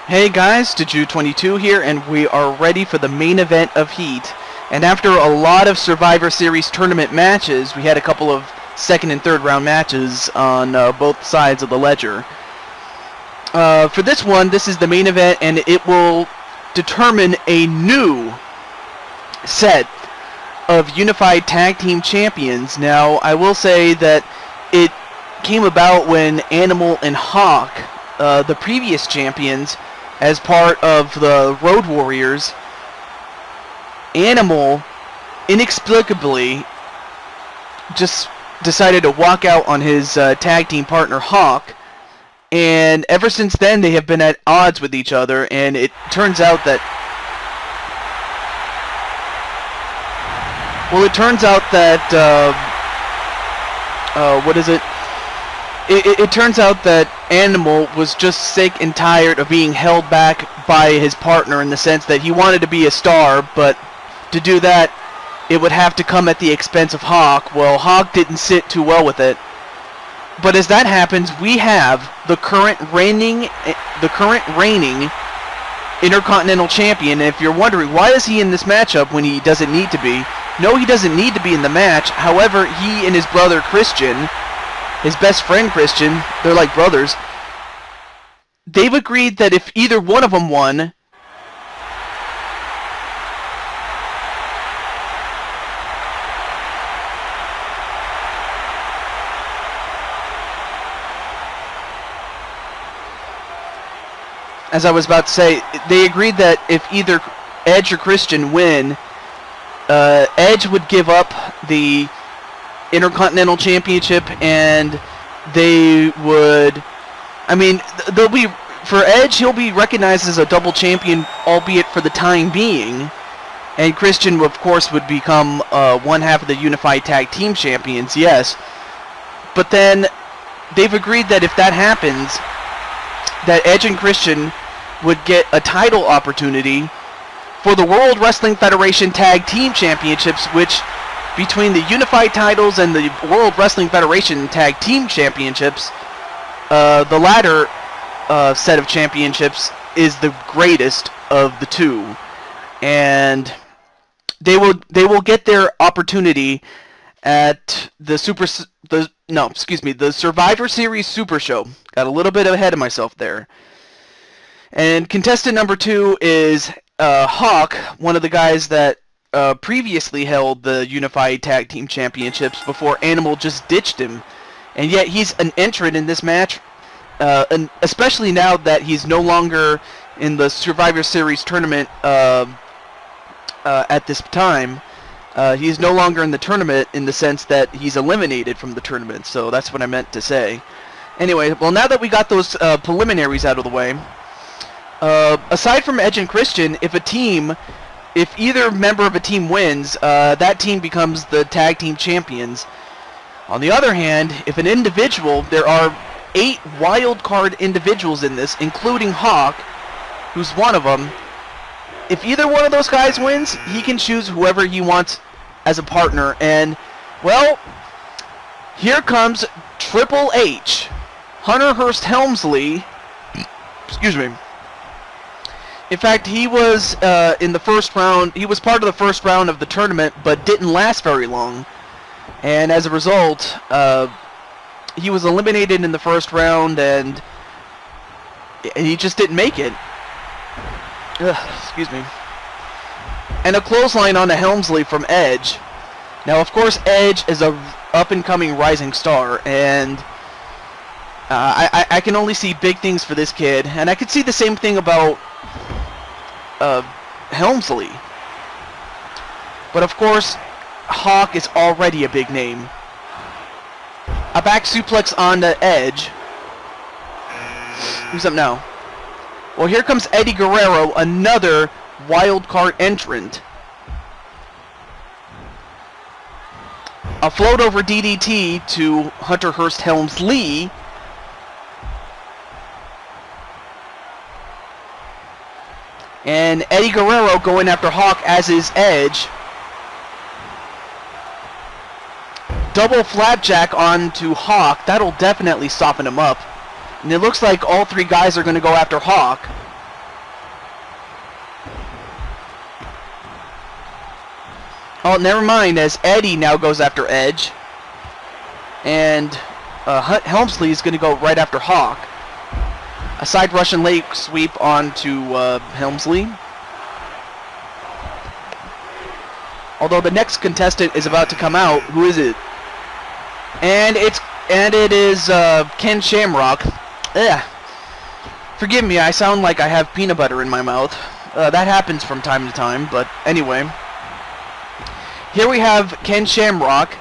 Hey guys, Deju22 here, and we are ready for the main event of Heat. And after a lot of Survivor Series tournament matches, we had a couple of second and third round matches on both sides of the ledger. For this one, this is the main event, and it will determine a new set of Unified Tag Team Champions. Now, I will say that it came about when Animal and Hawk, the previous champions, as part of the Road Warriors, Animal inexplicably just decided to walk out on his tag team partner Hawk, and ever since then they have been at odds with each other. And it turns out that It turns out that Animal was just sick and tired of being held back by his partner, in the sense that he wanted to be a star, but to do that, it would have to come at the expense of Hawk. Well, Hawk didn't sit too well with it. But as that happens, we have the current reigning Intercontinental Champion. And if you're wondering, why is he in this matchup when he doesn't need to be? No, he doesn't need to be in the match. However, he and his brother Christian, his best friend Christian, they're like brothers, they've agreed that if either one of them won, as I was about to say, they agreed that if either Edge or Christian win, Edge would give up the Intercontinental Championship, and they would, they'll be, for Edge, he'll be recognized as a double champion, albeit for the time being, and Christian, of course, would become one half of the Unified Tag Team Champions, yes. But then they've agreed that if that happens, that Edge and Christian would get a title opportunity for the World Wrestling Federation Tag Team Championships, which, between the Unified titles and the World Wrestling Federation Tag Team Championships, the latter set of championships is the greatest of the two, and they will get their opportunity at the Survivor Series Super Show. Got a little bit ahead of myself there. And contestant number 2 is Hawk, one of the guys that previously held the Unified Tag Team Championships before Animal just ditched him. And yet he's an entrant in this match, and especially now that he's no longer in the Survivor Series tournament at this time. He's no longer in the tournament in the sense that he's eliminated from the tournament, so that's what I meant to say. Anyway, well, now that we got those preliminaries out of the way, aside from Edge and Christian, if either member of a team wins, that team becomes the tag team champions. On the other hand, if an individual, there are 8 wild card individuals in this, including Hawk, who's one of them. If either one of those guys wins, he can choose whoever he wants as a partner. And, well, here comes Triple H, Hunter Hearst Helmsley. Excuse me. In fact, he was in the first round. He was part of the first round of the tournament, but didn't last very long. And as a result, he was eliminated in the first round, and he just didn't make it. Excuse me. And a clothesline on the Helmsley from Edge. Now, of course, Edge is a up-and-coming rising star, and I can only see big things for this kid. And I could see the same thing about Helmsley. But of course, Hawk is already a big name. A back suplex on the Edge. Who's up now? Well, here comes Eddie Guerrero, another wild card entrant. A float over DDT to Hunter Hearst Helmsley. And Eddie Guerrero going after Hawk, as is Edge. Double flapjack onto Hawk. That'll definitely soften him up. And it looks like all 3 guys are going to go after Hawk. Oh, never mind, as Eddie now goes after Edge. And Helmsley is going to go right after Hawk. A side Russian leg sweep onto Helmsley. Although the next contestant is about to come out. Who is it? And it is Ken Shamrock. Ugh. Forgive me, I sound like I have peanut butter in my mouth. That happens from time to time, but anyway. Here we have Ken Shamrock.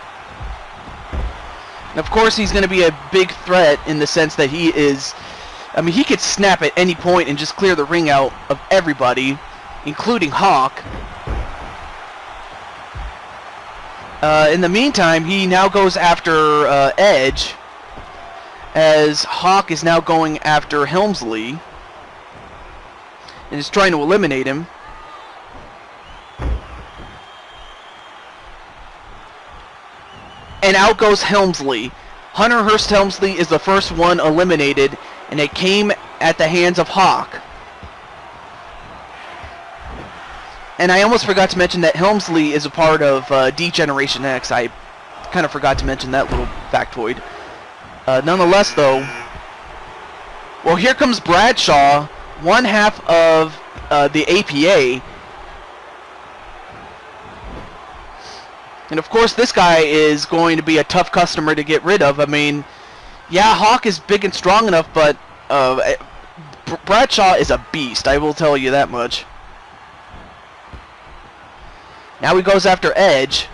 And of course, he's going to be a big threat in the sense that he is... I mean, he could snap at any point and just clear the ring out of everybody, including Hawk. In the meantime, he now goes after Edge, as Hawk is now going after Helmsley and is trying to eliminate him. And out goes Helmsley. Hunter Hearst Helmsley is the first one eliminated, and it came at the hands of Hawk. And I almost forgot to mention that Helmsley is a part of D-Generation X. I kind of forgot to mention that little factoid. Nonetheless, though, well, here comes Bradshaw, one half of the APA. And of course, this guy is going to be a tough customer to get rid of. I mean, yeah, Hawk is big and strong enough, but Bradshaw is a beast, I will tell you that much. Now he goes after Edge.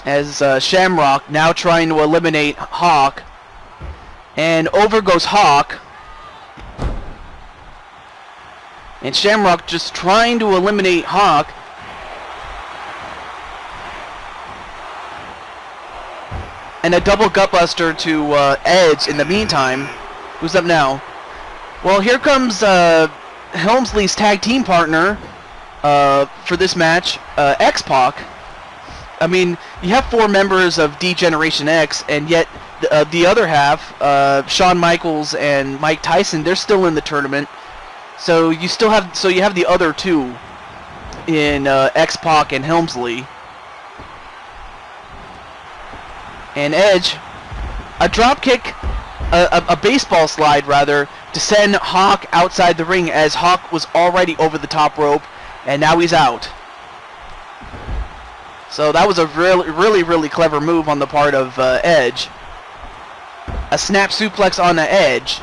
As Shamrock now trying to eliminate Hawk. And over goes Hawk. And Shamrock just trying to eliminate Hawk. And a double gutbuster to Edge in the meantime. Who's up now? Well, here comes Helmsley's tag team partner for this match, X-Pac. I mean, you have 4 members of D-Generation X, and yet the other half, Shawn Michaels and Mike Tyson, they're still in the tournament. So you have the other 2 in X-Pac and Helmsley. And Edge, a drop kick, a baseball slide rather, to send Hawk outside the ring, as Hawk was already over the top rope, and now he's out. So that was a really clever move on the part of Edge. A snap suplex on the Edge.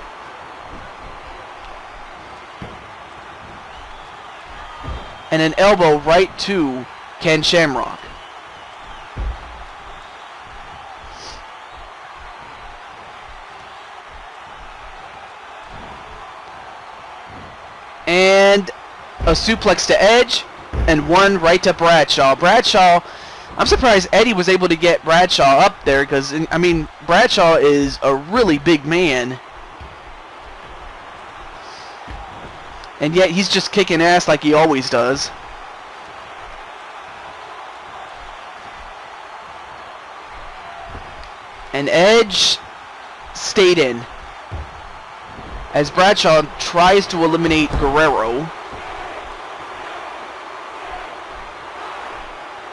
And an elbow right to Ken Shamrock. And a suplex to Edge, and one right to Bradshaw. Bradshaw, I'm surprised Eddie was able to get Bradshaw up there, because, I mean, Bradshaw is a really big man. And yet he's just kicking ass like he always does. And Edge stayed in, as Bradshaw tries to eliminate Guerrero.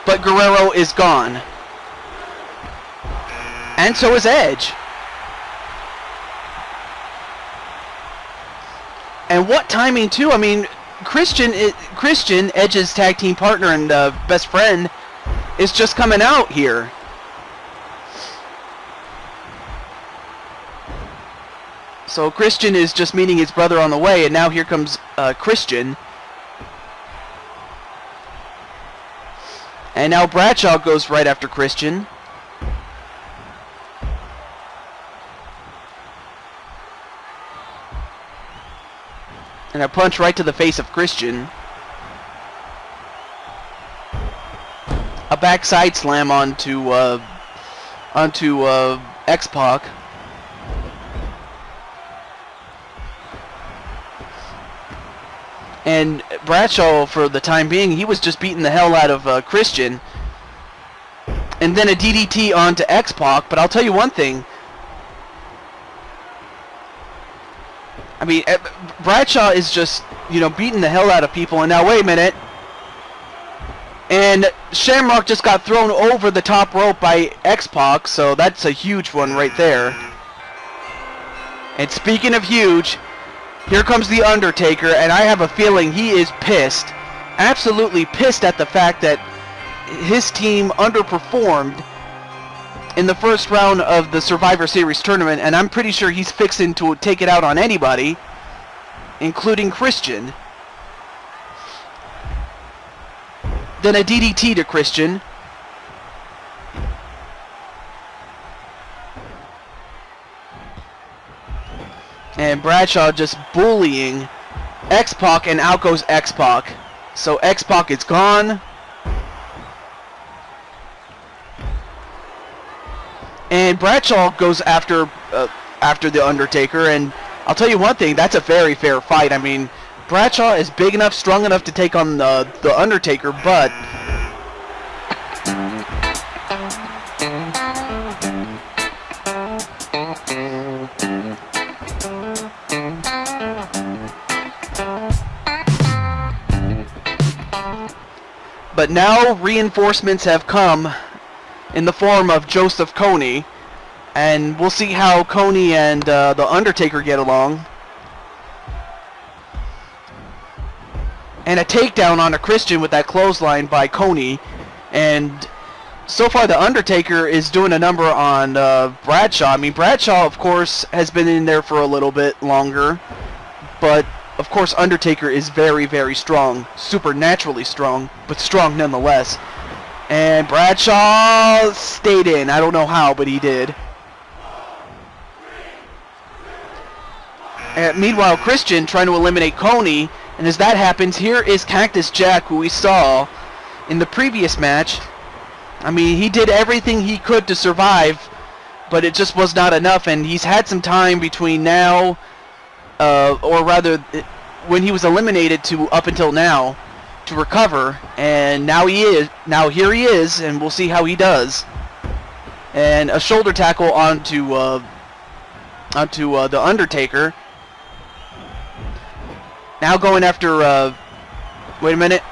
But Guerrero is gone. And so is Edge. And what timing too. I mean, Christian, Edge's tag team partner and best friend, is just coming out here. So Christian is just meeting his brother on the way, and now here comes Christian. And now Bradshaw goes right after Christian. And a punch right to the face of Christian. A backside slam onto X-Pac. And Bradshaw, for the time being, he was just beating the hell out of Christian. And then a DDT onto X-Pac. But I'll tell you one thing. I mean, Bradshaw is just, you know, beating the hell out of people. And now, wait a minute. And Shamrock just got thrown over the top rope by X-Pac, so that's a huge one right there. And speaking of huge, here comes The Undertaker, and I have a feeling he is pissed. Absolutely pissed at the fact that his team underperformed in the first round of the Survivor Series tournament, and I'm pretty sure he's fixing to take it out on anybody, including Christian. Then a DDT to Christian. And Bradshaw just bullying X-Pac, and out goes X-Pac. So X-Pac is gone. And Bradshaw goes after The Undertaker, and I'll tell you one thing, that's a very fair fight. I mean, Bradshaw is big enough, strong enough to take on the Undertaker, but now reinforcements have come in the form of Joseph Kony, and we'll see how Kony and the Undertaker get along. And a takedown on a Christian with that clothesline by Kony, and so far the Undertaker is doing a number on Bradshaw. I mean, Bradshaw, of course, has been in there for a little bit longer, but of course Undertaker is very, very strong, supernaturally strong, but strong nonetheless. And Bradshaw stayed in. I don't know how, but he did. And meanwhile, Christian trying to eliminate Kony. And as that happens, here is Cactus Jack, who we saw in the previous match. I mean, he did everything he could to survive, but it just was not enough. And he's had some time between now, or rather, when he was eliminated to up until now, to recover. And now here he is, and we'll see how he does. And a shoulder tackle onto the Undertaker. Now going after, wait a minute.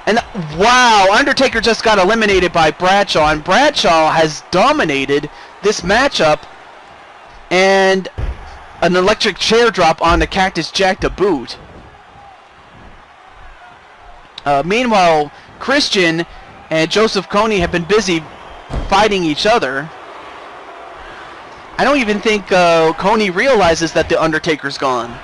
And wow, Undertaker just got eliminated by Bradshaw, and Bradshaw has dominated this matchup, and an electric chair drop on the Cactus Jack to boot. Meanwhile, Christian and Joseph Kony have been busy fighting each other. I don't even think Kony realizes that the Undertaker's gone.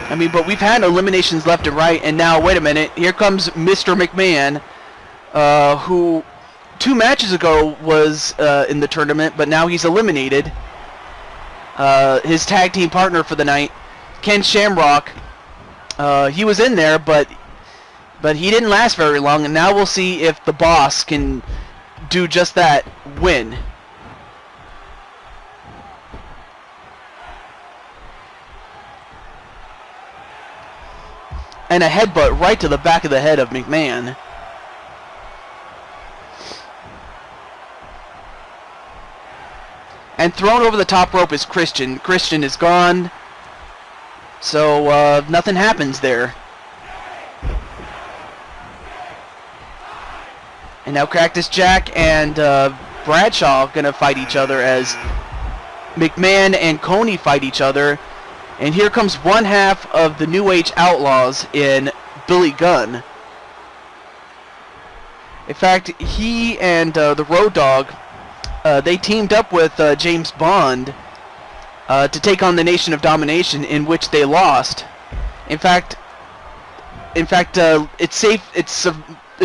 I mean, but we've had eliminations left and right, and now, wait a minute, here comes Mr. McMahon, who 2 matches ago was in the tournament, but now he's eliminated. His tag team partner for the night, Ken Shamrock, he was in there, but he didn't last very long, and now we'll see if the boss can do just that, win. And a headbutt right to the back of the head of McMahon. And thrown over the top rope is Christian. Christian is gone. So, nothing happens there. And now Cactus Jack and Bradshaw gonna fight each other as McMahon and Kony fight each other. And here comes one half of the New Age Outlaws in Billy Gunn. In fact, he and the Road Dogg, they teamed up with James Bond to take on the Nation of Domination, in which they lost. In fact, it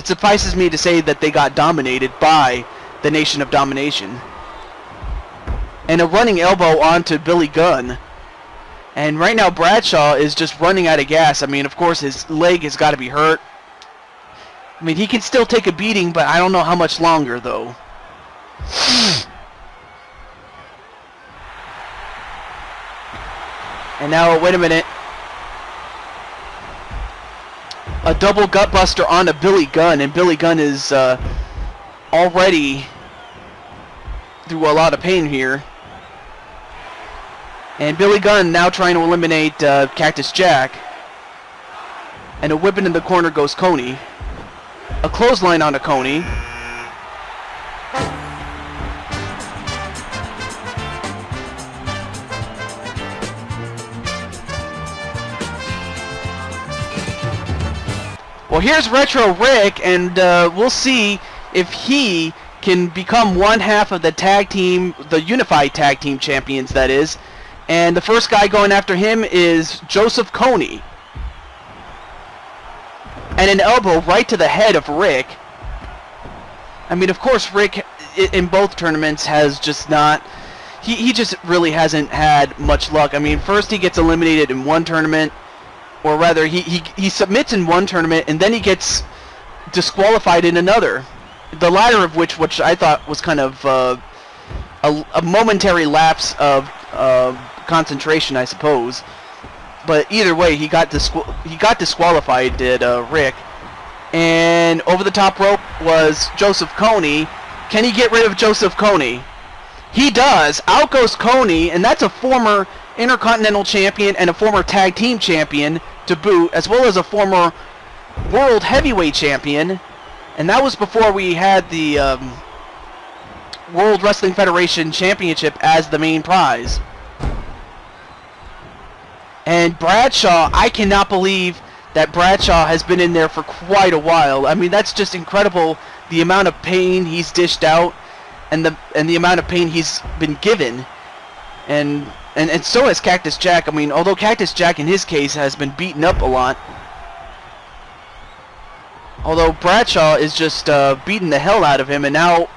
suffices me to say that they got dominated by the Nation of Domination. And a running elbow onto Billy Gunn. And right now Bradshaw is just running out of gas. I mean, of course, his leg has got to be hurt. I mean, he can still take a beating, but I don't know how much longer, though. And now, wait a minute. A double gutbuster onto Billy Gunn, and Billy Gunn is already through a lot of pain here. And Billy Gunn now trying to eliminate Cactus Jack. And a whipping in the corner goes Coney. A clothesline on a Coney. Well, here's Retro Rick, and we'll see if he can become one half of the tag team, the unified tag team champions, that is. And the first guy going after him is Joseph Coney. And an elbow right to the head of Rick. I mean, of course, Rick in both tournaments has just not... He just really hasn't had much luck. I mean, first he gets eliminated in one tournament. Or rather, he submits in one tournament, and then he gets disqualified in another. The latter of which I thought was kind of a momentary lapse of concentration, I suppose. But either way, he got disqualified, did Rick. And over the top rope was Joseph Coney. Can he get rid of Joseph Coney? He does. Out goes Coney, and that's a former Intercontinental Champion and a former Tag Team Champion to boot, as well as a former World Heavyweight Champion. And that was before we had the World Wrestling Federation Championship as the main prize. And Bradshaw, I cannot believe that Bradshaw has been in there for quite a while. I mean, that's just incredible, the amount of pain he's dished out and the amount of pain he's been given. And so has Cactus Jack. I mean, although Cactus Jack in his case has been beaten up a lot. Although Bradshaw is just beating the hell out of him, and now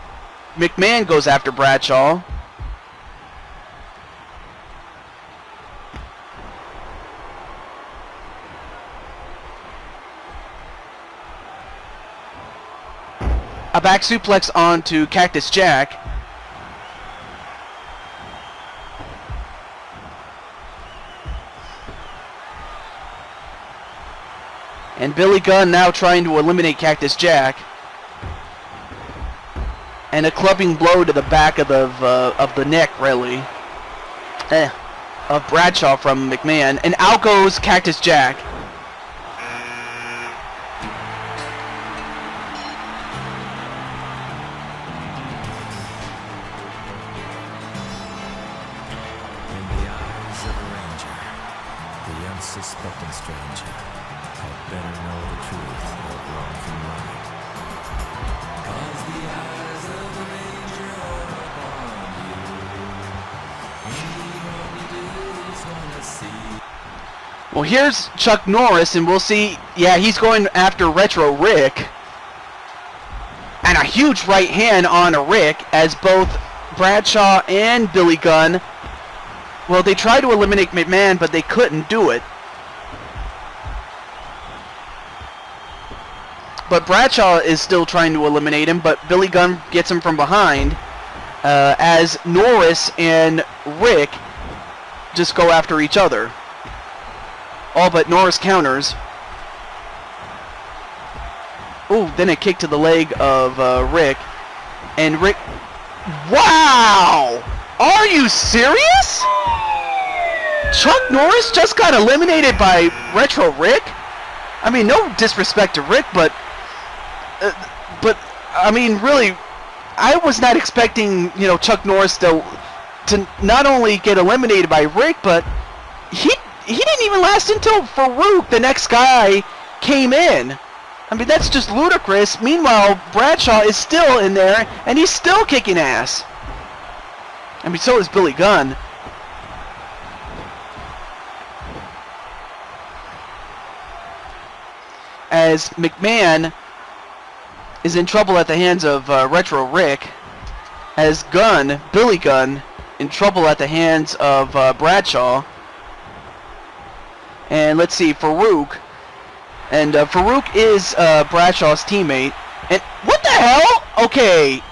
McMahon goes after Bradshaw. A back suplex onto Cactus Jack. And Billy Gunn now trying to eliminate Cactus Jack. And a clubbing blow to the back of the neck, really. Of Bradshaw from McMahon. And out goes Cactus Jack. Unsuspecting stranger had better know the truth of wrong from right. 'Cause the eyes of the ranger are upon you. Anyone you do is gonna see. Well, here's Chuck Norris, and we'll see. Yeah, he's going after Retro Rick. And a huge right hand on a Rick as both Bradshaw and Billy Gunn, well, they tried to eliminate McMahon, but they couldn't do it. But Bradshaw is still trying to eliminate him, but Billy Gunn gets him from behind as Norris and Rick just go after each other. All but Norris counters. Ooh, then a kick to the leg of Rick. And Rick... Wow! Are you serious? Chuck Norris just got eliminated by Retro Rick? I mean, no disrespect to Rick, but I mean, really, I was not expecting, you know, Chuck Norris to not only get eliminated by Rick, but he didn't even last until Farouk, the next guy, came in. I mean, that's just ludicrous. Meanwhile, Bradshaw is still in there, and he's still kicking ass. I mean, so is Billy Gunn. As McMahon is in trouble at the hands of Retro Rick, as Billy Gunn, in trouble at the hands of Bradshaw. And let's see, Farouk. And Farouk is Bradshaw's teammate. And what the hell? Okay.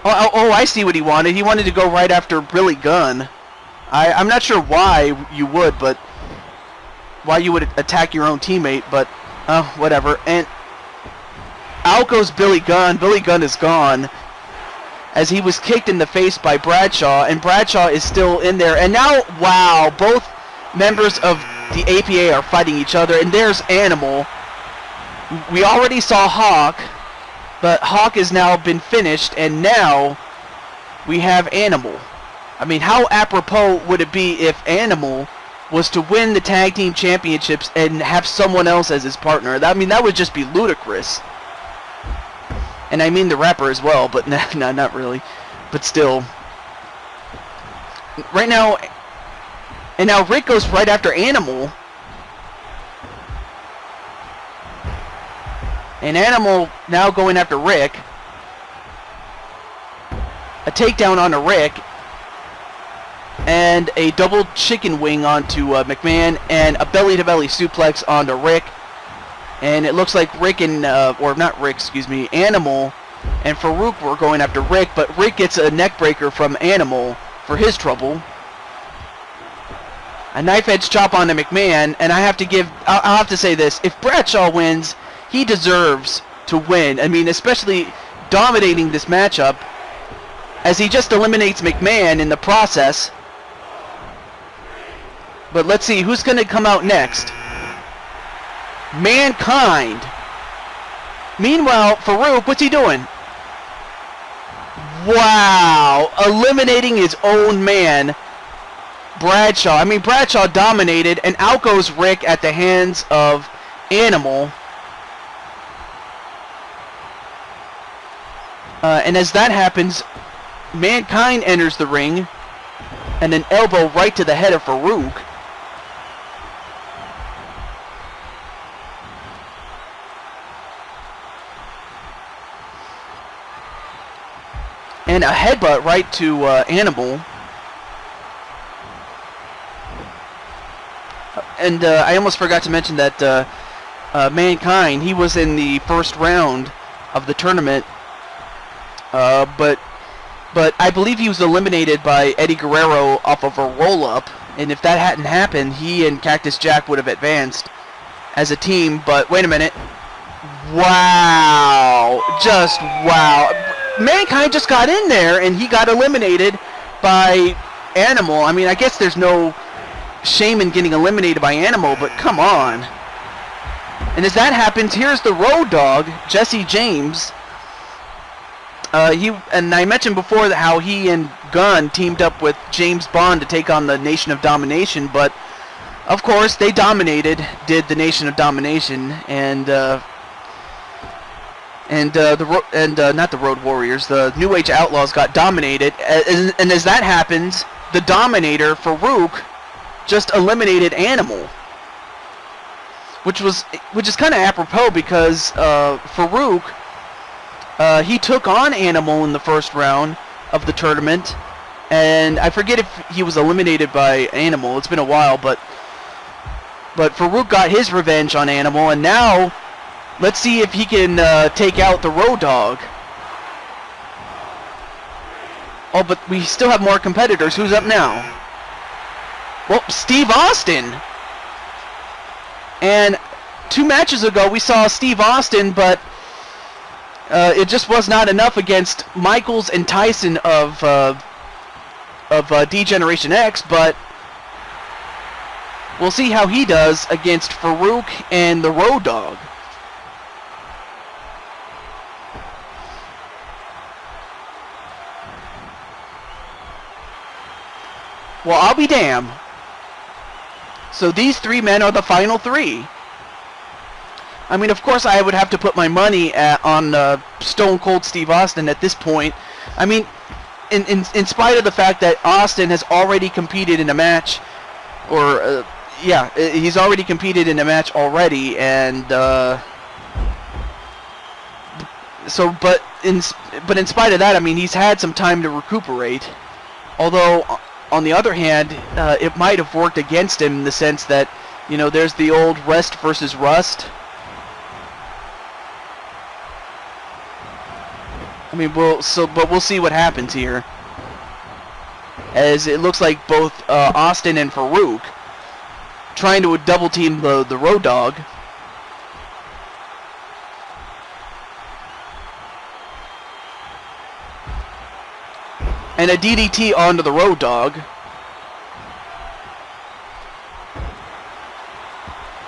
Oh, I see what he wanted. He wanted to go right after Billy Gunn. I'm not sure why you would, but why you would attack your own teammate, but whatever. And out goes Billy Gunn. Billy Gunn is gone. as he was kicked in the face by Bradshaw, and Bradshaw is still in there. And now, wow, both members of the APA are fighting each other, and there's Animal. We already saw Hawk, but Hawk has now been finished, and now we have Animal. I mean, how apropos would it be if Animal was to win the tag team championships and have someone else as his partner? I mean, that would just be ludicrous. And I mean the rapper as well, but no, not really. But still. Right now, and now Rick goes right after Animal. And Animal now going after Rick. A takedown onto Rick. And a double chicken wing onto McMahon. And a belly-to-belly suplex onto Rick. And it looks like Rick and, or not Rick, excuse me, Animal and Farouk were going after Rick, but Rick gets a neck breaker from Animal for his trouble. A knife edge chop onto McMahon, and I'll have to say this, if Bradshaw wins, he deserves to win. I mean, especially dominating this matchup, as he just eliminates McMahon in the process. But let's see, who's going to come out next? Mankind. Meanwhile, Farouk, what's he doing? Wow, eliminating his own man, Bradshaw. I mean, Bradshaw dominated, and out goes Rick at the hands of Animal. And as that happens, Mankind enters the ring, and an elbow right to the head of Farouk. And a headbutt right to Animal. And I almost forgot to mention that Mankind, he was in the first round of the tournament. But I believe he was eliminated by Eddie Guerrero off of a roll-up. And if that hadn't happened, he and Cactus Jack would have advanced as a team. But wait a minute. Wow. Just wow. Mankind just got in there, and he got eliminated by Animal. I mean, I guess there's no shame in getting eliminated by Animal, but come on. And as that happens, here's the Road Dogg, Jesse James. And I mentioned before that how he and Gunn teamed up with James Bond to take on the Nation of Domination, but of course they did the Nation of Domination, and not the Road Warriors, the New Age Outlaws got dominated, and as that happens, the Dominator, Farouk, just eliminated Animal, which is kind of apropos because Farouk, he took on Animal in the first round of the tournament, and I forget if he was eliminated by Animal. It's been a while, but Farouk got his revenge on Animal, and now let's see if he can take out the Road Dogg. Oh, but we still have more competitors. Who's up now? Well, Steve Austin. And 2 matches ago, we saw Steve Austin, but it just was not enough against Michaels and Tyson of D-Generation X, but we'll see how he does against Farouk and the Road Dogg. Well, I'll be damned. So these 3 men are the final 3. I mean, of course, I would have to put my money on Stone Cold Steve Austin at this point. I mean, in spite of the fact that Austin has already competed in a match, or he's already competed in a match already, and but in spite of that, I mean, he's had some time to recuperate. Although, on the other hand, it might have worked against him in the sense that, you know, there's the old rest versus rust. I mean, we'll see what happens here, as it looks like both Austin and Farouk trying to double team the Road Dogg. And a DDT onto the Road Dogg.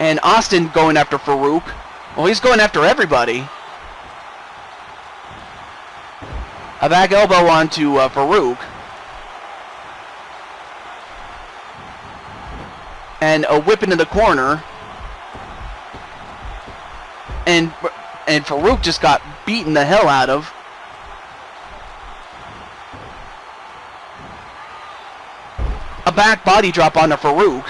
And Austin going after Farouk. Well, he's going after everybody. A back elbow onto Farouk. And a whip into the corner. And Farouk just got beaten the hell out of. A back body drop onto Farouk.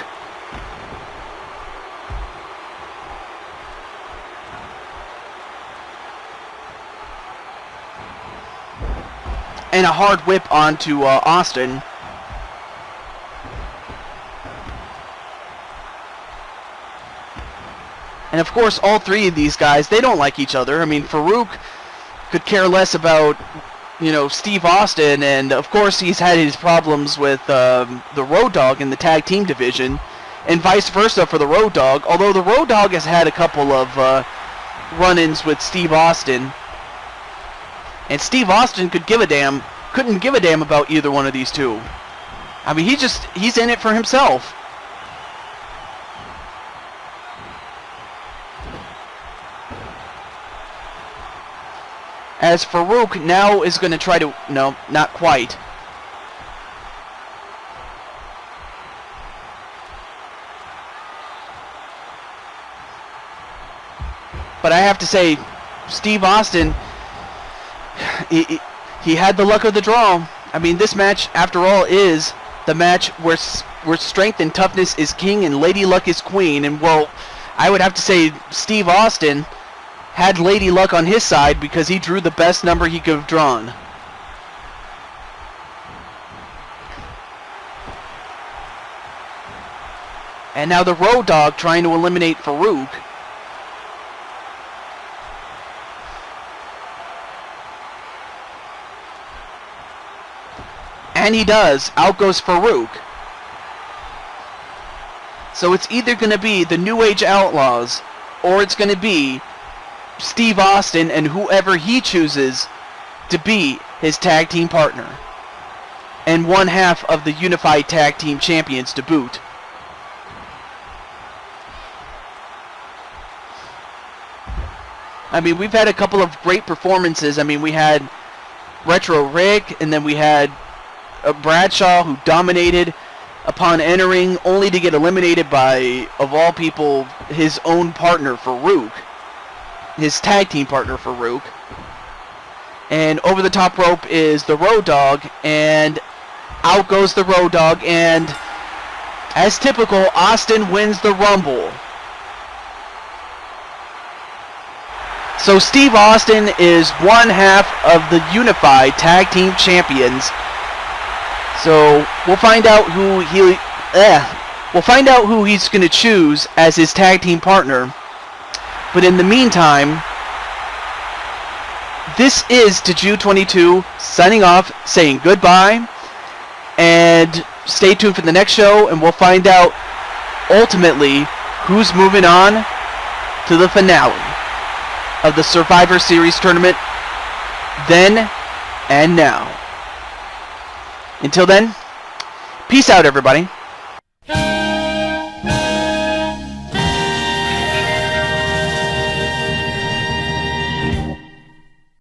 And a hard whip onto Austin. And of course, all three of these guys, they don't like each other. I mean, Farouk could care less about, you know, Steve Austin, and of course he's had his problems with the Road Dogg in the tag team division, and vice versa for the Road Dogg, although the Road Dogg has had a couple of run-ins with Steve Austin. And Steve Austin couldn't give a damn about either one of these two. I mean, he's in it for himself. As Farouk now is going to try to... No, not quite. But I have to say, Steve Austin, he had the luck of the draw. I mean, this match, after all, is the match where strength and toughness is king and Lady Luck is queen. And, well, I would have to say Steve Austin had Lady Luck on his side because he drew the best number he could have drawn. And now the Road Dogg trying to eliminate Farouk. And he does. Out goes Farouk. So it's either going to be the New Age Outlaws or it's going to be Steve Austin and whoever he chooses to be his tag team partner. And one half of the Unified Tag Team Champions to boot. I mean, we've had a couple of great performances. I mean, we had Retro Rick, and then we had Bradshaw, who dominated upon entering, only to get eliminated by, of all people, his own partner, Farouk. His tag team partner, Farouk. And over the top rope is the Road Dogg, and out goes the Road Dogg, and as typical, Austin wins the Rumble. So Steve Austin is one half of the Unified Tag Team Champions. So we'll find out who he's going to choose as his tag team partner. But in the meantime, this is Tiju22 signing off, saying goodbye, and stay tuned for the next show, and we'll find out ultimately who's moving on to the finale of the Survivor Series tournament then and now. Until then, peace out, everybody.